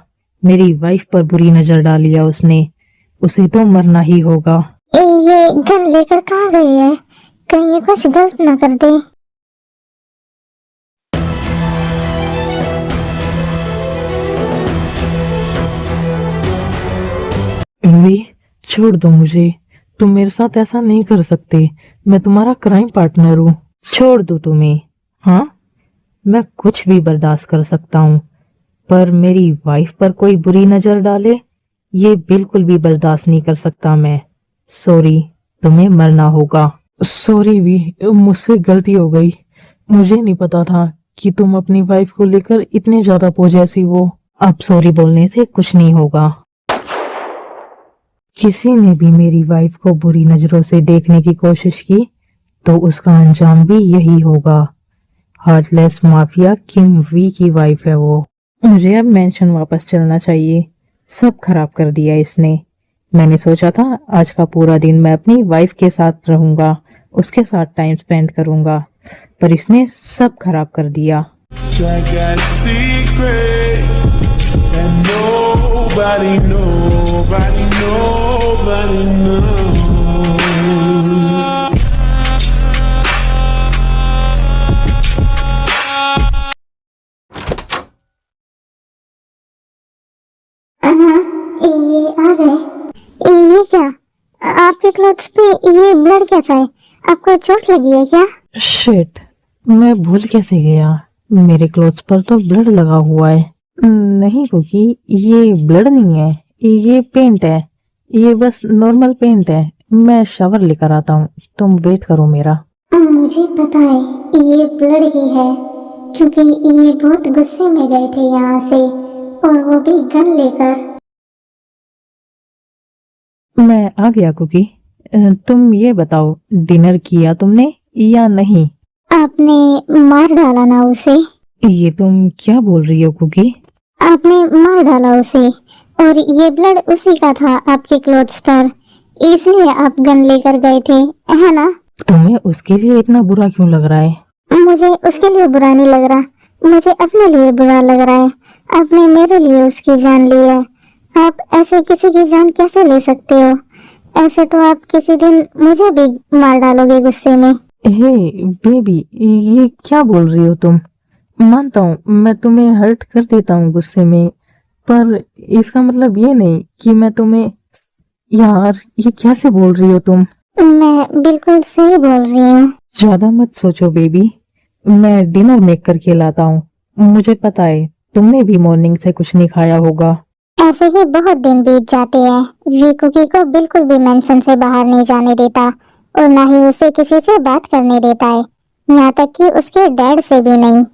मेरी वाइफ पर बुरी नजर डाली है उसने, उसे तो मरना ही होगा। ये गन लेकर कहाँ गई है? कहीं ये कुछ गलत ना कर दे। वे छोड़ दो मुझे, तुम मेरे साथ ऐसा नहीं कर सकते। मैं तुम्हारा क्राइम पार्टनर हूँ। छोड़ दो तुम्हें? हाँ, मैं कुछ भी बर्दाश्त कर सकता हूँ, पर मेरी वाइफ पर कोई बुरी नजर डाले ये बिल्कुल भी बर्दाश्त नहीं कर सकता मैं। सॉरी, तुम्हें मरना होगा। सॉरी भी, मुझसे गलती हो गई। मुझे नहीं पता था कि तुम अपनी वाइफ को लेकर इतने ज्यादा पॉजेसिव हो। अब सॉरी बोलने से कुछ नहीं होगा। किसी ने भी मेरी वाइफ को बुरी नजरों से देखने की कोशिश की तो उसका अंजाम भी यही होगा। हार्टलेस माफिया किम वी की वाइफ है वो। मुझे अब मेंशन वापस चलना चाहिए, सब खराब कर दिया इसने। मैंने सोचा था आज का पूरा दिन मैं अपनी वाइफ के साथ रहूंगा, उसके साथ टाइम स्पेंड करूंगा, पर इसने सब खराब कर दिया। I got secrets and nobody knows. ये आ गए। ये क्या? आपके क्लोथ्स पे ये ब्लड कैसा है? आपको चोट लगी है क्या? शिट, मैं भूल कैसे गया? मेरे क्लोथ्स पर तो ब्लड लगा हुआ है। नहीं क्योंकि ये ब्लड नहीं है, ये पेंट है। ये बस नॉर्मल पेंट है। मैं शावर लेकर आता हूँ, तुम वेट करो मेरा। मुझे पता है ये ब्लड ही है, क्योंकि ये बहुत गुस्से में गए थे यहाँ से, और वो भी गन लेकर। मैं आ गया कुकी। तुम ये बताओ, डिनर किया तुमने या नहीं? आपने मार डाला ना उसे? ये तुम क्या बोल रही हो कुकी? आपने मार डाला उसे, और ये ब्लड उसी का था आपके क्लोथ्स पर, इसलिए आप गन लेकर गए थे, है ना? तुम्हें उसके लिए इतना बुरा क्यों लग रहा है? मुझे उसके लिए बुरा नहीं लग रहा, मुझे अपने लिए बुरा लग रहा है। आपने मेरे लिए उसकी जान ली है। आप ऐसे किसी की जान कैसे ले सकते हो? ऐसे तो आप किसी दिन मुझे भी मार डालोगे गुस्से में। हे बेबी, ये क्या बोल रही हो तुम? मानता हूँ मैं तुम्हें हर्ट कर देता हूँ गुस्से में, पर इसका मतलब ये नहीं कि मैं तुम्हें। यार, ये कैसे बोल रही हो तुम? मैं बिल्कुल सही बोल रही हूँ। ज्यादा मत सोचो बेबी, मैं डिनर मेक करके लाता हूँ। मुझे पता है तुमने भी मॉर्निंग से कुछ नहीं खाया होगा। ऐसे ही बहुत दिन बीत जाते हैं। वी कुकी को बिल्कुल भी मेंशन से बाहर नहीं जाने देता, और ना ही उसे किसी से बात करने देता है, यहाँ तक कि उसके डैड से भी नहीं।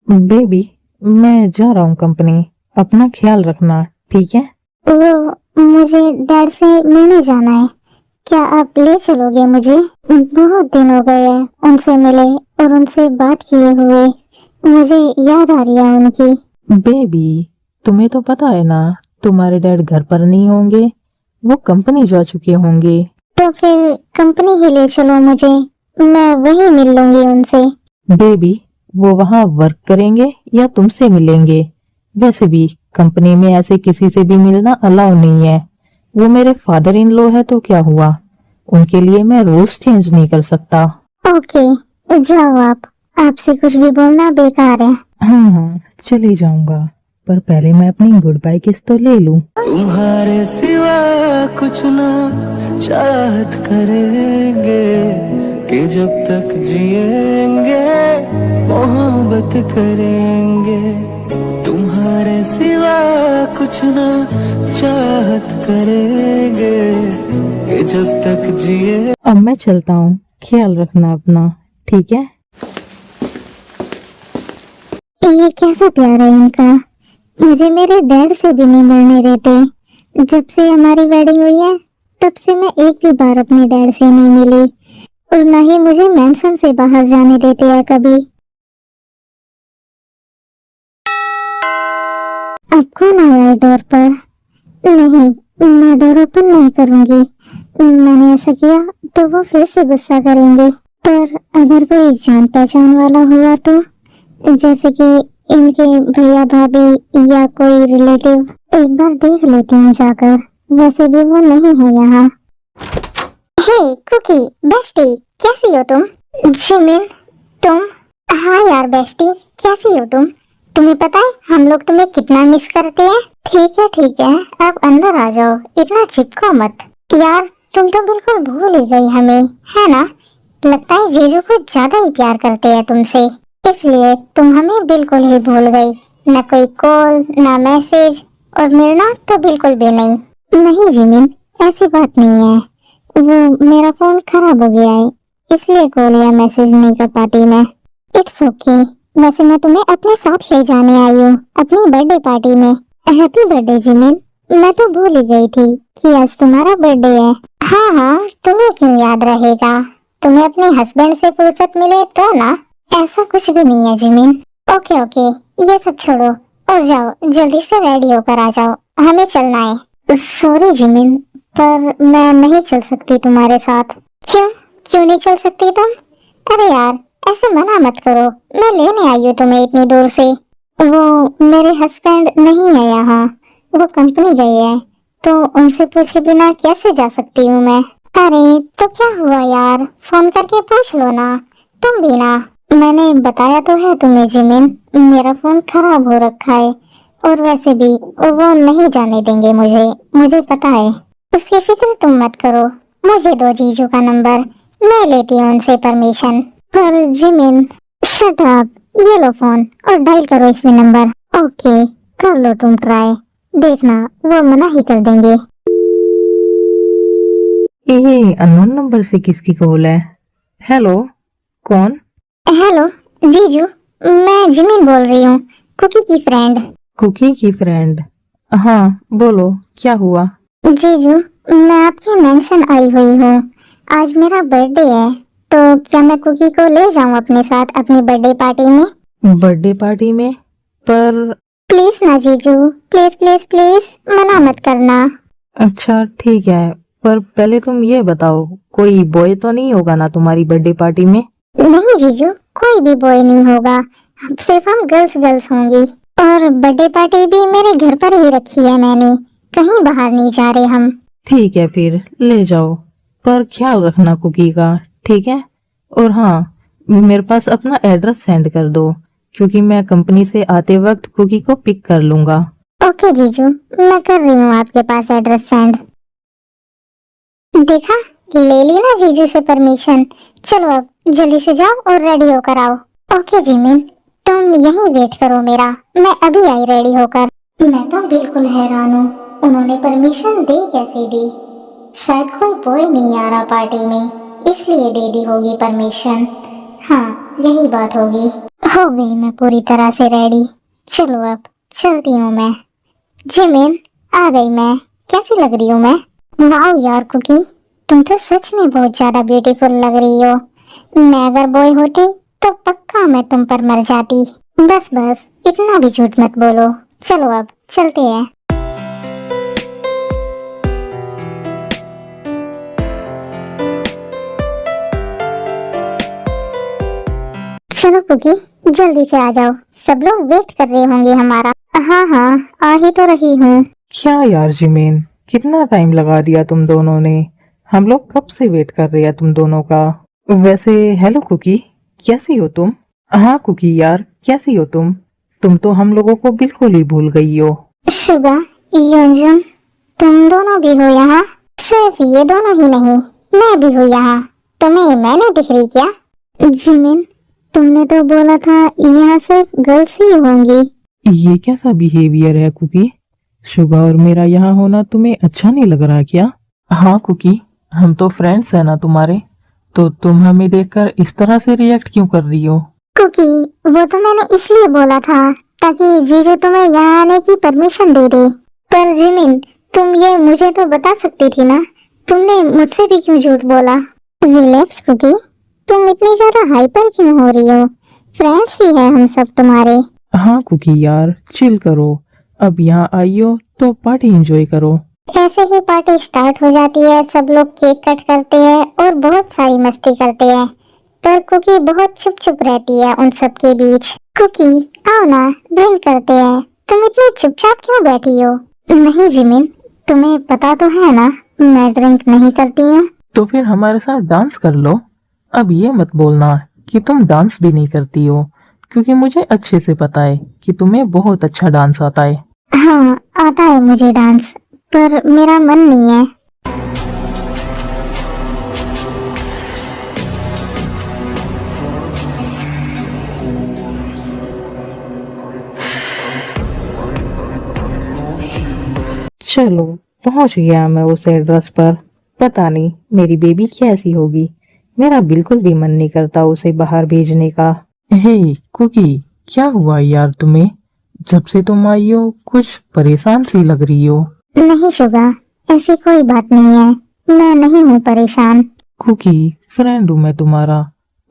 बेबी, मैं जा रहा हूँ कंपनी, अपना ख्याल रखना, ठीक है? वो मुझे डैड से मिलने जाना है, क्या आप ले चलोगे मुझे? बहुत दिन हो गए हैं उनसे मिले और उनसे बात किए हुए, मुझे याद आ रही है उनकी। बेबी, तुम्हें तो पता है ना, तुम्हारे डैड घर पर नहीं होंगे, वो कंपनी जा चुके होंगे। तो फिर कंपनी ही ले चलो मुझे, मैं वहीं मिल लूंगी उनसे। बेबी, वो वहाँ वर्क करेंगे या तुमसे मिलेंगे? वैसे भी कंपनी में ऐसे किसी से भी मिलना अलाउ नहीं है। वो मेरे फादर इन लॉ है तो क्या हुआ, उनके लिए मैं रूल्स चेंज नहीं कर सकता। ओके जाओ आप, आपसे कुछ भी बोलना बेकार है। हाँ हाँ, चले जाऊंगा, पर पहले मैं अपनी गुड बाय किस तो ले लूं। तुम्हारे सिवा कुछ ना चाहत करेंगे कि जब तक जिएंगे मोहब्बत करेंगे। तुम्हारे सिवा कुछ ना चाहत करेंगे कि जब तक जिए। अब मैं चलता हूँ, ख्याल रखना अपना, ठीक है? ये कैसा प्यार है इनका, मुझे मेरे डैड से भी नहीं मिलने देते। जब से हमारी वेडिंग हुई है तब से मैं एक भी बार अपने डैड से नहीं मिली, और न ही मुझे मेंशन से बाहर जाने देते हैं कभी। अब कौन आया है डोर पर? नहीं, मैं डोर ओपन नहीं करूंगी, मैंने ऐसा किया तो वो फिर से गुस्सा करेंगे। पर अगर कोई जान पहचान वाला हुआ तो, जैसे कि इनके भैया भाभी या कोई रिलेटिव, एक बार देख लेती हूँ जाकर, वैसे भी वो नहीं है यहाँ। हे कुकी बेस्टी, कैसी हो तुम? जिमिन तुम? हाँ यार बेस्टी, कैसी हो तुम? तुम्हें पता है हम लोग तुम्हें कितना मिस करते हैं। ठीक है, आप अंदर आ जाओ, इतना चिपको मत। यार तुम तो बिल्कुल भूल ही गई हमें, है ना? लगता है जीजू कुछ ज्यादा ही प्यार करते हैं तुमसे, इसलिए तुम हमें बिल्कुल ही भूल गई। न कोई कॉल, न मैसेज, और मिलना तो बिल्कुल भी नहीं। नहीं जिमिन, ऐसी बात नहीं है, वो मेरा फोन खराब हो गया है, इसलिए कॉल या मैसेज नहीं कर पाती मैं। It's okay. वैसे मैं तुम्हें अपने साथ ले जाने आई हूँ अपनी बर्थडे पार्टी में। हैप्पी बर्थडे जिमिन, मैं तो भूल ही गई थी कि आज तुम्हारा बर्थडे है। हाँ, तुम्हें क्यों याद रहेगा, तुम्हें अपने हस्बैंड से फुर्सत मिले तो ना। ऐसा कुछ भी नहीं है जिमिन। ओके, ये सब छोड़ो और जाओ, जल्दी से रेडी होकर आ जाओ, हमें चलना है। सॉरी जिमिन, पर मैं नहीं चल सकती तुम्हारे साथ। क्यों नहीं चल सकती तुम? अरे यार ऐसे मना मत करो, मैं लेने आई हूँ तुम्हें इतनी दूर से। वो मेरे हस्बैंड नहीं है यहाँ, वो कंपनी गई है, तो उनसे पूछे बिना कैसे जा सकती हूँ मैं? अरे तो क्या हुआ यार, फोन करके पूछ लो ना, तुम भी ना। मैंने बताया तो है तुम्हें जिमिन, मेरा फोन खराब हो रखा है, और वैसे भी वो नहीं जाने देंगे मुझे पता है। उसकी फिक्र तुम मत करो, मुझे दो जीजू का नंबर, मैं लेती हूँ उनसे परमिशन। पर जिमिन शट अप, ये लो फोन और डायल करो इसमें नंबर। ओके कर लो तुम ट्राई, देखना वो मना ही कर देंगे। ये अननोन नंबर से किसकी कॉल है? हेलो, कौन? हेलो जीजू, मैं जिमिन बोल रही हूँ, कुकी की फ्रेंड। कुकी की फ्रेंड? हाँ बोलो, क्या हुआ? जीजू मैं आपकी मेंशन आई हुई हूँ, आज मेरा बर्थडे है, तो क्या मैं कुकी को ले जाऊँ अपने साथ अपनी बर्थडे पार्टी में? बर्थडे पार्टी में? पर प्लीज ना जीजू, प्लीज मना मत करना। अच्छा ठीक है, पर पहले तुम ये बताओ, कोई बॉय तो नहीं होगा ना तुम्हारी बर्थडे पार्टी में? नहीं जीजू, कोई भी बॉय नहीं होगा, सिर्फ हम गर्ल्स होंगी, और बर्थडे पार्टी भी मेरे घर पर ही रखी है मैंने, कहीं बाहर नहीं जा रहे हम। ठीक है फिर ले जाओ, पर ख्याल रखना कुकी का, ठीक है? और हाँ, मेरे पास अपना एड्रेस सेंड कर दो, क्योंकि मैं कंपनी से आते वक्त कुकी को पिक कर लूंगा। ओके जीजू, मैं कर रही हूँ आपके पास एड्रेस सेंड। देखा, ले ली ना जीजू से परमिशन। चलो अब जल्दी से जाओ और रेडी होकर आओ। ओके जिमिन, तुम यहीं वेट करो मेरा, मैं अभी आई रेडी होकर। मैं तो बिल्कुल हैरान हूँ, उन्होंने परमिशन दे कैसे दी? शायद कोई बॉय नहीं आ रहा पार्टी में, इसलिए दे दी होगी परमिशन। हाँ यही बात होगी। हो गई मैं पूरी तरह से रेडी, चलो अब चलती हूँ मैं। जिमिन आ गई मैं। कैसी लग रही हूँ मैं? वाह यार कुकी, तुम तो सच में बहुत ज्यादा ब्यूटीफुल लग रही हो। मैं अगर बॉय होती तो पक्का मैं तुम पर मर जाती। बस बस, इतना भी झूठ मत बोलो। चलो अब चलते हैं। चलो कुकी, जल्दी से आ जाओ, सब लोग वेट कर रहे होंगे हमारा। हाँ हाँ, आ ही तो रही हूँ। क्या यार जिमीन, कितना टाइम लगा दिया तुम दोनों ने। हम लोग कब से वेट कर रहे हैं तुम दोनों का। वैसे हेलो कुकी, कैसी हो तुम? हाँ कुकी यार, कैसी हो तुम? तुम तो हम लोगों को बिल्कुल ही भूल गई हो। शुगा, योंजुन, तुम दोनों भी हो यहाँ? सिर्फ ये दोनों ही नहीं, मैं भी हूँ यहाँ। तुम्हें मैं नहीं दिख रही क्या? जिमिन, तुमने तो बोला था यहाँ सिर्फ गर्ल्स ही होंगी। ये कैसा बिहेवियर है कुकी? शुगा और मेरा यहाँ होना तुम्हें अच्छा नहीं लग रहा क्या? हाँ कुकी, हम तो फ्रेंड्स है ना तुम्हारे, तो तुम हमें देखकर इस तरह से रिएक्ट क्यों कर रही हो? कुकी, वो तो मैंने इसलिए बोला था ताकि जीजू तुम्हें यहाँ आने की परमिशन दे दे। पर जिमिन, तुम ये मुझे तो बता सकती थी ना, तुमने मुझसे भी क्यों झूठ बोला? रिलैक्स कुकी, तुम इतनी ज्यादा हाइपर क्यों हो रही हो? फ्रेंड्स ही है हम सब तुम्हारे। हाँ कुकी यार, चिल करो। अब यहाँ आई हो तो पार्टी एंजॉय करो। ऐसे ही पार्टी स्टार्ट हो जाती है, सब लोग केक कट करते हैं और बहुत सारी मस्ती करते हैं। पर कुकी बहुत चुप चुप रहती है उन सब के बीच। कुकी, आओ ना, ड्रिंक करते हैं। तुम इतनी चुपचाप क्यों बैठी हो? नहीं जिमिन, तुम्हें पता तो है ना मैं ड्रिंक नहीं करती हूँ। तो फिर हमारे साथ डांस कर लो। अब ये मत बोलना कि तुम डांस भी नहीं करती हो, क्योंकि मुझे अच्छे से पता है कि तुम्हें बहुत अच्छा डांस आता है। हाँ, आता है मुझे डांस, पर मेरा मन नहीं है। चलो पहुंच गया मैं उस एड्रेस पर। पता नहीं मेरी बेबी कैसी होगी। मेरा बिल्कुल भी मन नहीं करता उसे बाहर भेजने का। हे कुकी, क्या हुआ यार तुम्हें? जब से तुम आई हो कुछ परेशान सी लग रही हो। नहीं शुगा, ऐसी कोई बात नहीं है, मैं नहीं हूँ परेशान। कुकी, फ्रेंड हूँ मैं तुम्हारा,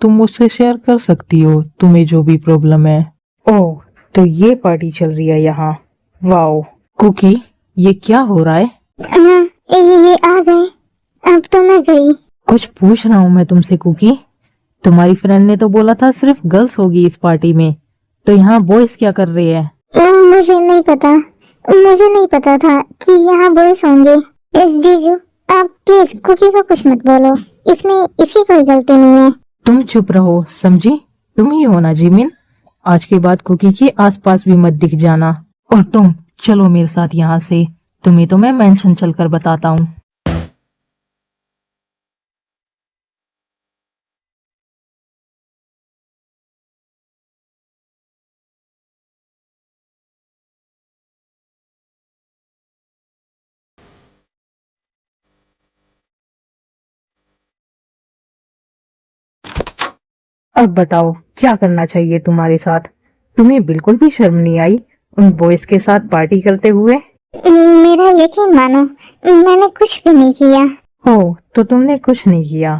तुम मुझसे शेयर कर सकती हो तुम्हें जो भी प्रॉब्लम है। ओह, तो ये पार्टी चल रही है यहाँ। वाओ। कुकी, ये क्या हो रहा है? हाँ, ये आ गए, अब तो मैं गई। कुछ पूछ रहा हूँ मैं तुमसे कुकी। तुम्हारी फ्रेंड ने तो बोला था सिर्फ गर्ल्स होगी इस पार्टी में, तो यहाँ बॉयज क्या कर रहे हैं? मुझे नहीं पता था कि यहाँ बॉयज होंगे। जीजू, आप प्लीज कुकी को कुछ मत बोलो, इसमें इसकी कोई गलती नहीं है। तुम चुप रहो, समझी? तुम ही हो ना जिमिन, आज के बाद कुकी के आसपास भी मत दिख जाना। और तुम चलो मेरे साथ यहाँ से, तुम्हें तो मैं मेंशन चलकर बताता हूँ। अब बताओ क्या करना चाहिए तुम्हारे साथ? तुम्हें बिल्कुल भी शर्म नहीं आई उन बॉयज के साथ पार्टी करते हुए? मेरा यकीन मानो, मैंने कुछ भी नहीं किया। हो, तो तुमने कुछ नहीं किया।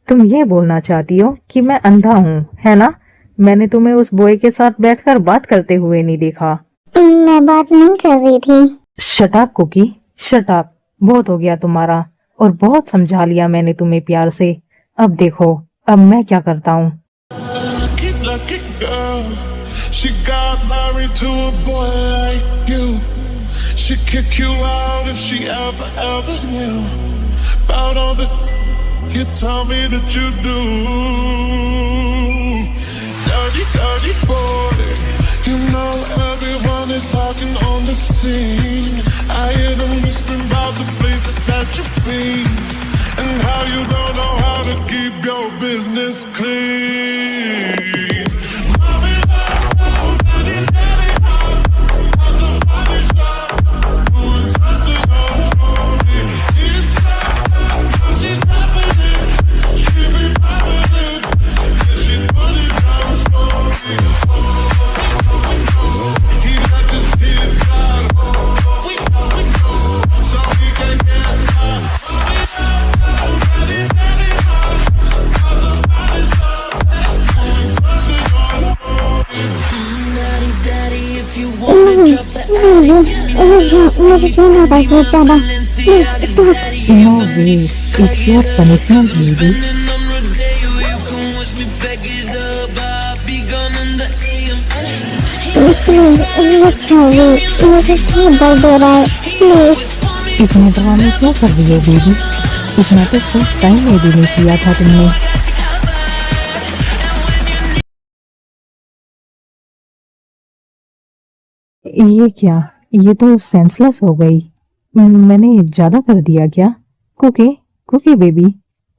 तुम ये बोलना चाहती हो कि मैं अंधा हूँ, है ना? मैंने तुम्हें उस बॉय के साथ बैठकर बात करते हुए नहीं देखा। मैं बात नहीं कर रही थी। Shut up cookie, shut up. बहुत हो गया तुम्हारा, और बहुत समझा लिया मैंने तुम्हें प्यार से। अब देखो, अब मैं क्या करता हूँ। Lucky girl, she got married to a boy like you. She'd kick you out if she ever knew about all the you tell me that you do. Dirty boy, you know everyone is talking on the scene. I hear them whispering about the places that you've been and how you don't know how to keep your business clean. मुझे pen होता है बहुत ज्यादा। Please stop. No way, it's your punishment, baby. Please मत छोड़ो, मुझे बहुत दर्द हो रहा है, प्लीज। इतने ड्रामे क्यों कर रही हो बेबी? इतना तो फर्स्ट टाइम में भी नहीं किया था तुमने। ये क्या? ये तो सेंसलेस हो गई। मैंने ज्यादा कर दिया क्या? कुकी, कुकी बेबी,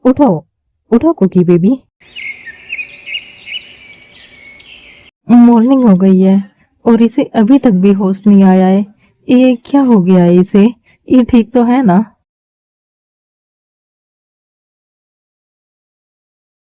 उठो, उठो कुकी बेबी। मॉर्निंग हो गई है और इसे अभी तक भी होश नहीं आया है। ये क्या हो गया है इसे? ये ठीक तो है ना?